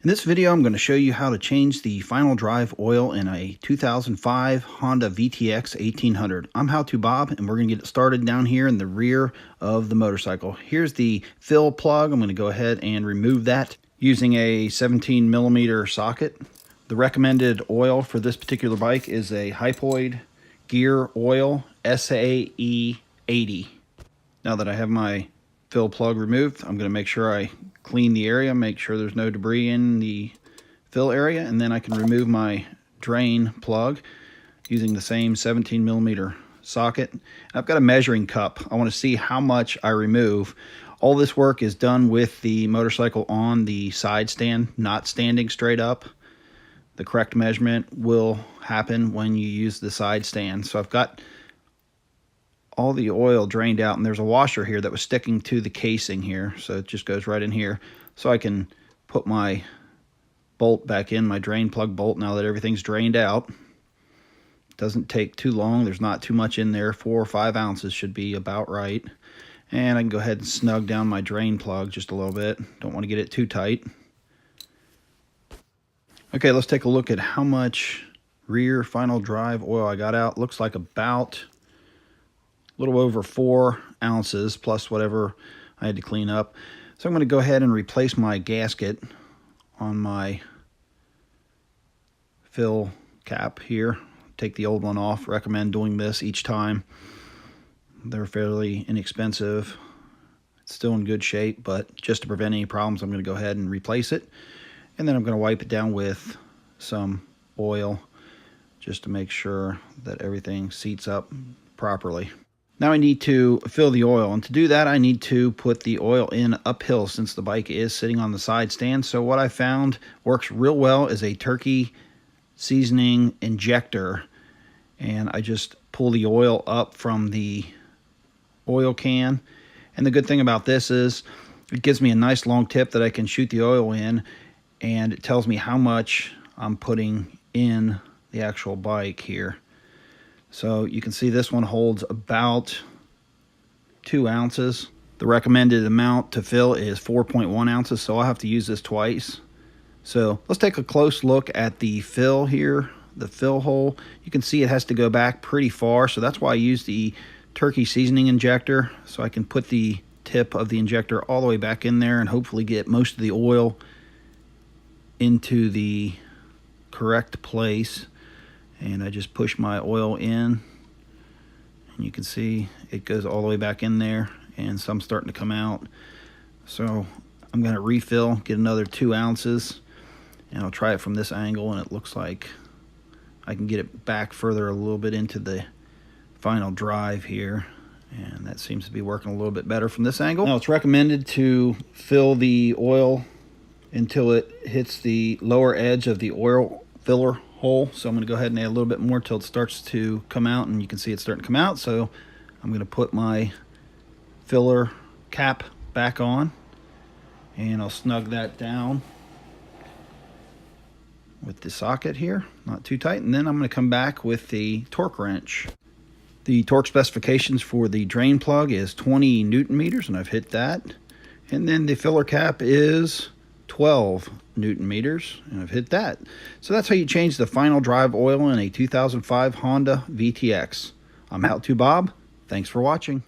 In this video, I'm going to show you how to change the final drive oil in a 2005 Honda VTX 1800. I'm How To Bob, and we're going to get it started down here in the rear of the motorcycle. Here's the fill plug. I'm going to go ahead and remove that using a 17mm socket. The recommended oil for this particular bike is a Hypoid Gear Oil SAE 80. Now that I have my fill plug removed, I'm going to make sure I clean the area, make sure there's no debris in the fill area, and then I can remove my drain plug using the same 17mm socket. I've got a measuring cup. I want to see how much I remove. All this work is done with the motorcycle on the side stand, not standing straight up. The correct measurement will happen when you use the side stand. So I've got all the oil drained out, and there's a washer here that was sticking to the casing here, so it just goes right in here. So I can put my bolt back in, my drain plug bolt, now that everything's drained out. Doesn't take too long. There's not too much in there. 4 or 5 ounces should be about right. And I can go ahead and snug down my drain plug just a little bit. Don't want to get it too tight. Okay, let's take a look at how much rear final drive oil I got out. Looks like about a little over 4 ounces plus whatever I had to clean up. So I'm going to go ahead and replace my gasket on my fill cap here. Take the old one off. Recommend doing this each time. They're fairly inexpensive. It's still in good shape, but just to prevent any problems, I'm going to go ahead and replace it. And then I'm going to wipe it down with some oil just to make sure that everything seats up properly. Now I need to fill the oil, and to do that I need to put the oil in uphill since the bike is sitting on the side stand. So what I found works real well is a turkey seasoning injector, and I just pull the oil up from the oil can. And the good thing about this is it gives me a nice long tip that I can shoot the oil in, and it tells me how much I'm putting in the actual bike here. So you can see this one holds about 2 ounces. The recommended amount to fill is 4.1 ounces, so I'll have to use this twice. So let's take a close look at the fill here, the fill hole. You can see it has to go back pretty far, so that's why I use the turkey seasoning injector, so I can put the tip of the injector all the way back in there and hopefully get most of the oil into the correct place. And I just push my oil in, and you can see it goes all the way back in there, and some starting to come out. So I'm going to refill, get another 2 ounces, and I'll try it from this angle, and it looks like I can get it back further a little bit into the final drive here, and that seems to be working a little bit better from this angle. Now it's recommended to fill the oil until it hits the lower edge of the oil filler hole. So I'm going to go ahead and add a little bit more till it starts to come out, and you can see it's starting to come out. So I'm going to put my filler cap back on, and I'll snug that down with the socket here, not too tight. And then I'm going to come back with the torque wrench. The torque specifications for the drain plug is 20 Newton meters, and I've hit that. And then the filler cap is 12 Newton meters, and I've hit that. So that's how you change the final drive oil in a 2005 Honda VTX. I'm How To Bob. Thanks for watching.